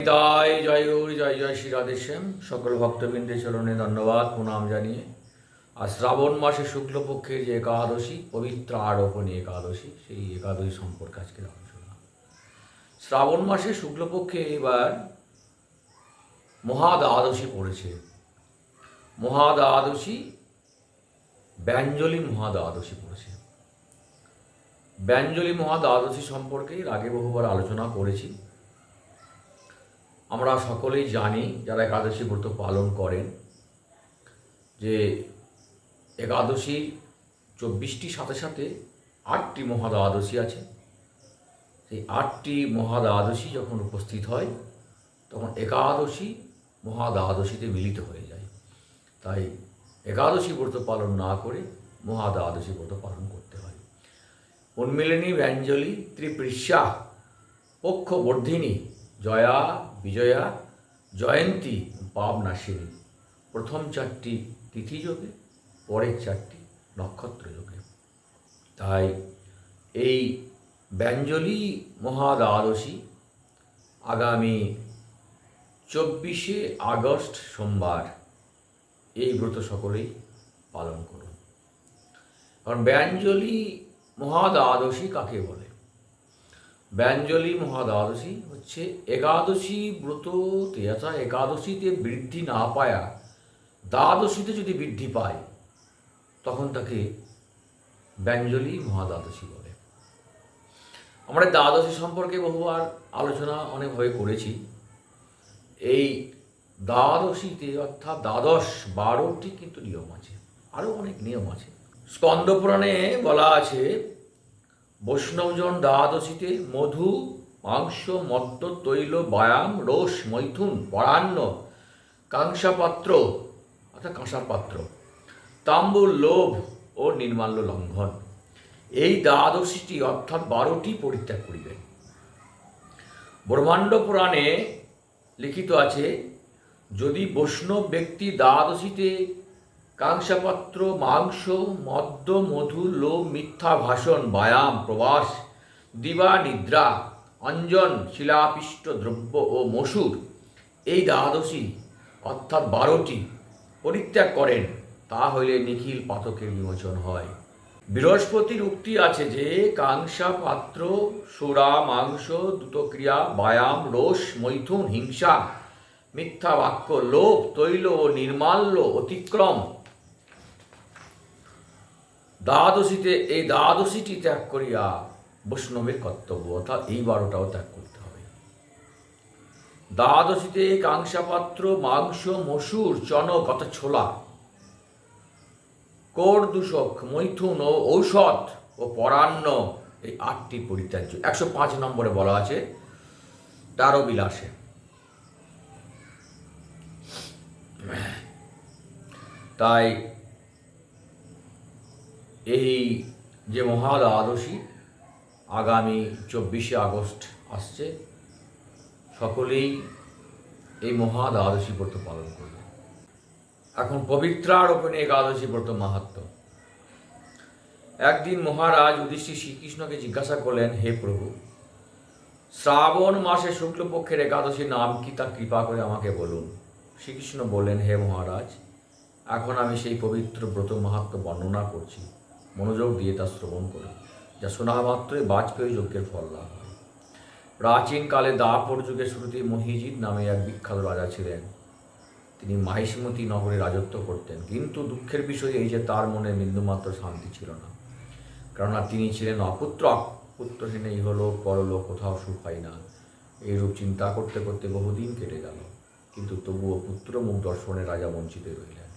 তাই জয় গৌরী, জয় জয় শ্রী রাধেশ্যাম। সকল ভক্তবৃন্দের চরণে ধন্যবাদ প্রণাম জানিয়ে আর শ্রাবণ মাসে শুক্লপক্ষের যে একাদশী, পবিত্র আরোপণী একাদশী, সেই একাদশী সম্পর্কে আজকের আলোচনা। শ্রাবণ মাসে শুক্লপক্ষে এবার মহাদ্বাদশী পড়েছে। মহাদ্বাদশী ব্যঞ্জলি মহাদ্বাদশী পড়েছে। ব্যঞ্জলি মহাদ্বাদশী সম্পর্কে এর আগে বহুবার আলোচনা করেছি। আমরা সকলেই জানি, যারা একাদশী ব্রত পালন করেন, যে একাদশী 24টির সাথে সাথে 8টি মহাদ্বাদশী আছে। সেই 8টি মহাদ্বাদশী যখন উপস্থিত হয় তখন একাদশী মহাদ্বাদশীতে মিলিত হয়ে যায়। তাই একাদশী ব্রত পালন না করে মহাদ্বাদশী ব্রত পালন করতে হয়। উন্মিলনী ব্যঞ্জলি ত্রিপৃষ্যা পক্ষবর্ধিনী জয়া বিজয়া জয়ন্তী পাবনাশিনী। প্রথম 4টি তিথি যোগে, পরের 4টি নক্ষত্র যোগে। তাই এই ব্যঞ্জলি মহাদ্বাদশী আগামী 24শে আগস্ট সোমবার। এই ব্রত সকলেই পালন করুন। কারণ ব্যঞ্জলি মহাদ্বাদশী কাকে বলে? ব্যঞ্জলি মহাদ্বাদশী হচ্ছে একাদশী ব্রততে, অর্থাৎ একাদশীতে বৃদ্ধি না পায়া দ্বাদশীতে যদি বৃদ্ধি পায় তখন তাকে ব্যঞ্জলি মহাদ্বাদশী বলে। আমরা দ্বাদশী সম্পর্কে বহুবার আলোচনা অনেকভাবে করেছি। এই দ্বাদশীতে অর্থাৎ দ্বাদশ 12টি কিন্তু নিয়ম আছে, আরও অনেক নিয়ম আছে। স্কন্দপুরাণে বলা আছে, বৈষ্ণবজন দ্বাদশীতে মধু মাংস মদ্য তৈল ব্যায়াম রোষ মৈথুন পরান্ন কাংসাপাত্র অর্থাৎ কাঁসার পাত্র তাম্বুল লোভ ও নির্মাল্য লঙ্ঘন, এই দ্বাদশীটি অর্থাৎ 12টি পরিত্যাগ করিবেন। ব্রহ্মাণ্ড পুরাণে লিখিত আছে, যদি বৈষ্ণব ব্যক্তি দ্বাদশীতে কাংসাপাত্র মাংস মদ্য মধু লোভ মিথ্যা ভাষণ ব্যায়াম প্রবাস দিবা নিদ্রা অঞ্জন শিলাপিষ্ট দ্রব্য ও মসুর, এই দ্বাদশী অর্থাৎ 12টি পরিত্যাগ করেন, তা হইলে নিখিল পাতকের বিমোচন হয়। বৃহস্পতির উক্তি আছে যে, কাংসা পাত্র সুরা মাংস দ্রুতক্রিয়া ব্যায়াম রোষ মৈথুন হিংসা মিথ্যা বাক্য লোভ তৈল ও নির্মাল্য অতিক্রম দ্বাদশীতে, এই দ্বাদশীটি ত্যাগ করিয়া বৈষ্ণবের কর্তব্য, অর্থাৎ এই 12টাও ত্যাগ করতে হবে। দ্বাদশীতে কাংসাপাত্র মাংস মসুর চনক অর্থাৎ ছোলা কোর দূষক মৈথুন ও ঔষধ ও পরান্ন, এই 8টি পরিত্যাজ্য। 105 নম্বরে বলা আছে তারও বিলাসে। তাই এই যে মহাদ্বাদশী আগামী 24শে আগস্ট আসছে, সকলেই এই মহাদ্বাদশী ব্রত পালন করবে। এখন পবিত্রারোপণী একাদশী ব্রত মাহাত্ম্য। একদিন মহারাজ যুধিষ্ঠির শ্রীকৃষ্ণকে জিজ্ঞাসা করলেন, হে প্রভু, শ্রাবণ মাসে শুক্লপক্ষের একাদশীর নাম কি, তা কৃপা করে আমাকে বলুন। শ্রীকৃষ্ণ বললেন, হে মহারাজ, এখন আমি সেই পবিত্র ব্রত মাহাত্ম্য বর্ণনা করছি, মনোযোগ দিয়ে তা শ্রবণ করুন, যা শোনা মাত্রই বাজপেয়ী যজ্ঞের ফল লাভ হয়। প্রাচীনকালে দাপর যুগের শুরুতে মহিজিৎ নামে এক বিখ্যাত রাজা ছিলেন। তিনি মাহিষ্মতি নগরে রাজত্ব করতেন, কিন্তু দুঃখের বিষয় এই যে তার মনে বিন্দুমাত্র শান্তি ছিল না। কেননা তিনি ছিলেন অপুত্রক, পুত্রহীন ইহলোক পরলোক কোথাও সুখ হয় না। এইরূপ চিন্তা করতে করতে বহুদিন কেটে গেল, কিন্তু তবুও পুত্র মুখ দর্শনে রাজা বঞ্চিত রইলেন।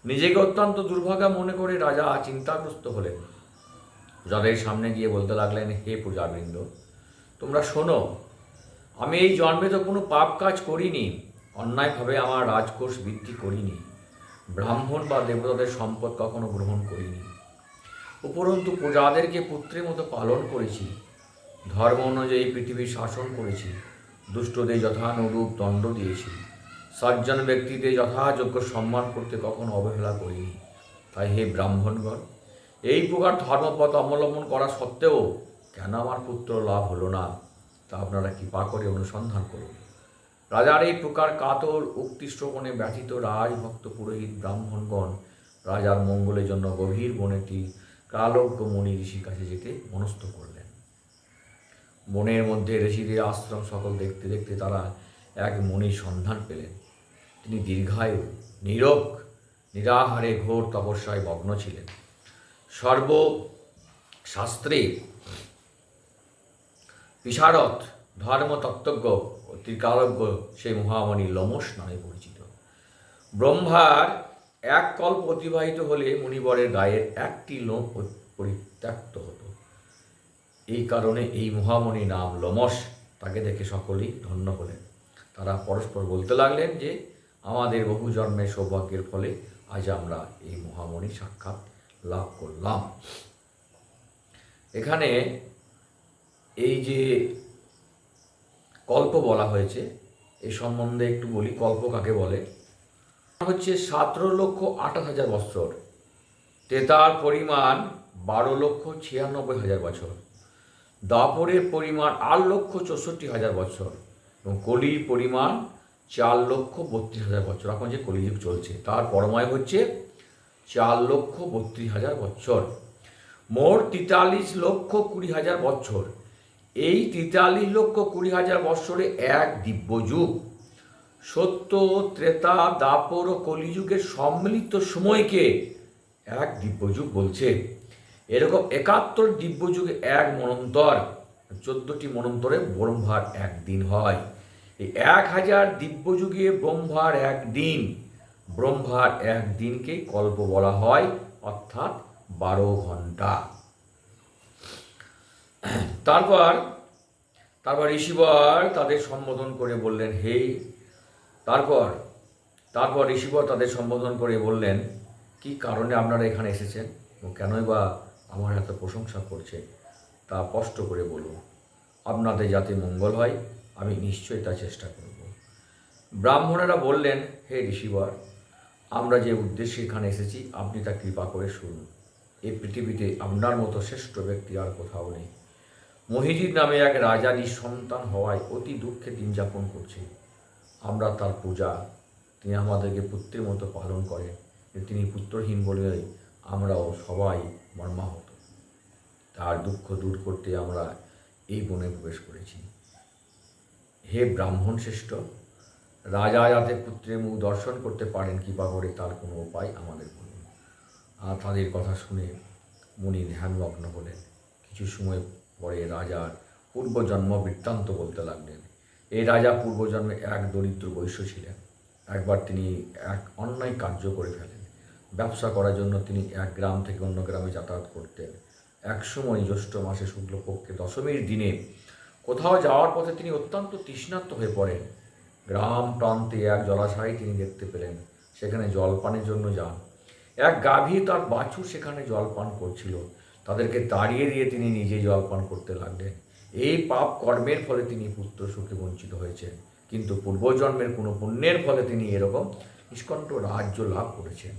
নিজেকে অত্যন্ত দুর্ভাগা মনে করে রাজা চিন্তাগ্রস্ত হলেন। প্রজাদের সামনে গিয়ে বলতে লাগলেন, হে প্রজাবৃন্দ, তোমরা শোনো, আমি এই জন্মে তো কোনো পাপ কাজ করিনি, অন্যায়ভাবে আমার রাজকোষ বৃদ্ধি করিনি, ব্রাহ্মণ বা দেবতাদের সম্পদ কখনো গ্রহণ করিনি। উপরন্তু প্রজাদেরকে পুত্রের মতো পালন করেছি, ধর্ম অনুযায়ী পৃথিবীর শাসন করেছি, দুষ্টদের যথানুরূপ দণ্ড দিয়েছি, সজ্জন ব্যক্তিদের যথাযোগ্য সম্মান করতে কখনো অবহেলা করিনি। তাই হে ব্রাহ্মণগণ, এই প্রকার ধর্মপথ অবলম্বন করা সত্ত্বেও কেন আমার পুত্র লাভ হলো না, তা আপনারা কৃপা করে অনুসন্ধান করুন। রাজার এই প্রকার কাতর উক্তি শ্রবণে ব্যথিত রাজভক্ত পুরোহিত ব্রাহ্মণগণ রাজার মঙ্গলের জন্য গভীর বনেটি কালজ্ঞ মুনি ঋষির কাছে যেতে মনস্থ করলেন। বনের মধ্যে ঋষিদের আশ্রম সকল দেখতে দেখতে তারা এক মুনির সন্ধান পেলেন। তিনি দীর্ঘায়ু, নীরব, নিরাহারে ঘোর তপস্যায় মগ্ন ছিলেন। সর্বশাস্ত্রে বিশারদ, ধর্মতত্ত্বজ্ঞ ও ত্রিকালজ্ঞ সেই মহামণি লোমশ নামে পরিচিত। ব্রহ্মার এক কল্প অতিবাহিত হলে মুনিবরের গায়ের একটি লোম পরিত্যক্ত হতো। এই কারণে এই মহামণি নাম লোমশ। তাকে দেখে সকলেই ধন্য হলেন। তারা পরস্পর বলতে লাগলেন যে আমাদের বহু জন্মের সৌভাগ্যের ফলে আজ আমরা এই মহামণি সাক্ষাৎ লাভ করলাম। এখানে এই যে কল্প বলা হয়েছে এই সম্বন্ধে একটু বলি। কল্প কাকে বলে? হচ্ছে 17,28,000 বৎসর। তেতার পরিমাণ 12,96,000 বছর। দাপরের পরিমাণ 8,64,000 বছর এবং কলির পরিমাণ 4,32,000 বছর। এখন যে কলিযুগ চলছে তার পরমায়ু হচ্ছে 4,32,000 বছর। মোট 43,20,000 বছর। এই 43,20,000 বৎসরে এক দিব্যযুগ। সত্য, ত্রেতা, দাপর ও কলিযুগের সম্মিলিত সময়কে এক দিব্যযুগ বলছে। এরকম 71 দিব্যযুগে এক মনন্তর, 14টি মনন্তরে ব্রহ্মার একদিন হয়। এই 1000 দিব্যযুগে ব্রহ্মার একদিন। ব্রহ্মার একদিনকে কল্প বলা হয়, অর্থাৎ 12 ঘন্টা। তারপর ঋষিবর তাদের সম্বোধন করে বললেন তারপর ঋষিবর তাদের সম্বোধন করে বললেন, কি কারণে আপনারা এখানে এসেছেন ও কেনই বা আমার এত প্রশংসা করছে তা স্পষ্ট করে বলুন। আপনাদের যাতে মঙ্গল হয় আমি নিশ্চয়ই তা চেষ্টা করব। ব্রাহ্মণেরা বললেন, হে ঋষিবর, আমরা যে উদ্দেশ্যে এখানে এসেছি আপনি তা কৃপা করে শুনুন। এই পৃথিবীতে আপনার মতো শ্রেষ্ঠ ব্যক্তি আর কোথাও নেই। মহিজিৎ নামে এক রাজা নিঃসন্তান হওয়ায় অতি দুঃখে দিন যাপন করছে। আমরা তার পূজা, তিনি আমাদেরকে পুত্রের মতো পালন করেন। তিনি পুত্রহীন বলে আমরাও সবাই মর্মাহত। তার দুঃখ দূর করতে আমরা এই বনে প্রবেশ করেছি। হে ব্রাহ্মণ শ্রেষ্ঠ, রাজা যাতে পুত্রের মুখ দর্শন করতে পারেন কৃপা করে তার কোনো উপায় আমাদের বলুন। আর তাদের কথা শুনে মুনি ধ্যানমগ্ন হলেন। কিছু সময় পরে রাজার পূর্বজন্ম বৃত্তান্ত বলতে লাগলেন। এই রাজা পূর্বজন্মে এক দরিদ্র বৈশ্য ছিলেন। একবার তিনি এক অন্যায় কার্য করে ফেলেন। ব্যবসা করার জন্য তিনি এক গ্রাম থেকে অন্য গ্রামে যাতায়াত করতেন। এক সময় জ্যৈষ্ঠ মাসে শুক্লপক্ষে দশমীর দিনে কোথাও যাওয়ার পথে তিনি অত্যন্ত তৃষ্ণার্ত হয়ে পড়েন। গ্রাম প্রান্তে এক জলাশয় তিনি দেখতে পেলেন। সেখানে জলপানের জন্য যান। এক গাভী তার বাছুর সেখানে জলপান করছিল। তাদেরকে তাড়িয়ে দিয়ে তিনি নিজে জলপান করতে লাগলেন। এই পাপ কর্মের ফলে তিনি পুত্র সুখে বঞ্চিত হয়েছেন, কিন্তু পূর্বজন্মের কোনো পুণ্যের ফলে তিনি এরকম নিষ্কণ্ঠ রাজ্য লাভ করেছেন।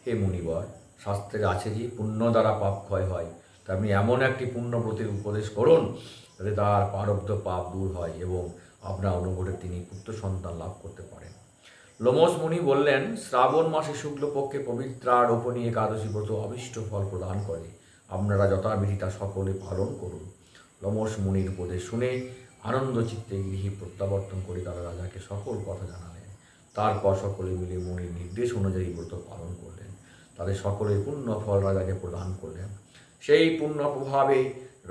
হে মুনিবর, শাস্ত্রে আছে যে পুণ্য দ্বারা পাপ ক্ষয় হয়। তা আপনি এমন একটি পুণ্যব্রতের উপদেশ করুন যাতে তার প্রারব্ধ পাপ দূর হয় এবং আপনার অনুগ্রহে তিনি পুত্র সন্তান লাভ করতে পারেন। লোমশ মুনি বললেন, শ্রাবণ মাসে শুক্লপক্ষে পবিত্রা রোপণী একাদশী ব্রত অভীষ্ট ফল প্রদান করে। আপনারা যথাবিধি তা সকলে পালন করুন। লোমশ মুনির উপদেশ শুনে আনন্দ চিত্তে গৃহে প্রত্যাবর্তন করে তারা রাজাকে সকল কথা জানালেন। তারপর সকলে মিলে মুনির নির্দেশ অনুযায়ী ব্রত পালন করলেন। তাদের সকলের পুণ্য ফল রাজাকে প্রদান করলেন। সেই পুণ্য প্রভাবে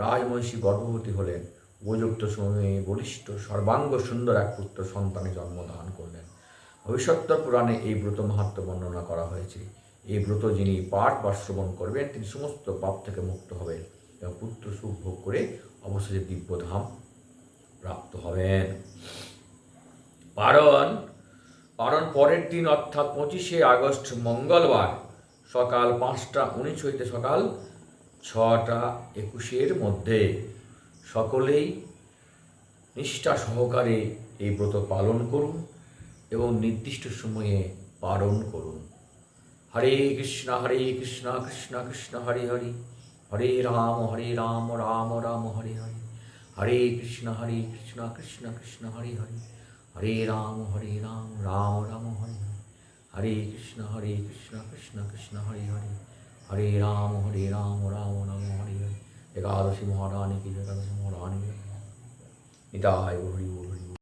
রাজমহিষী গর্ভবতী হলেন। উপযুক্ত সময়ে বলিষ্ঠ সর্বাঙ্গ সুন্দর এক পুত্র সন্তানের জন্মদান করলেন। ভবিষ্যত্তর পুরাণে এই ব্রত মাহাত্ম্য বর্ণনা করা হয়েছে। এই ব্রত যিনি পাঠ বা শ্রবণ করবেন তিনি সমস্ত পাপ থেকে মুক্ত হবেন এবং পুত্র সুখ ভোগ করে অবশেষে দিব্যধাম প্রাপ্ত হবেন। পারণ পরের দিন অর্থাৎ 25শে আগস্ট মঙ্গলবার সকাল 5:19 হইতে সকাল 6:21 মধ্যে সকলেই নিষ্ঠা সহকারে এই ব্রত পালন করুন এবং নির্দিষ্ট সময়ে পালন করুন। হরে কৃষ্ণ কৃষ্ণ কৃষ্ণ হরে হরে, হরে রাম রাম রাম হরে হরে, হরে কৃষ্ণ কৃষ্ণ কৃষ্ণ হরে হরে, হরে রাম রাম রাম হরে হরে, হরে কৃষ্ণ কৃষ্ণ কৃষ্ণ হরে হরে, হরে রাম রাম রাম হরে হরে। একাদশী মহারানী কি, একাদশী মহারানী। নিতাই হরি হরি।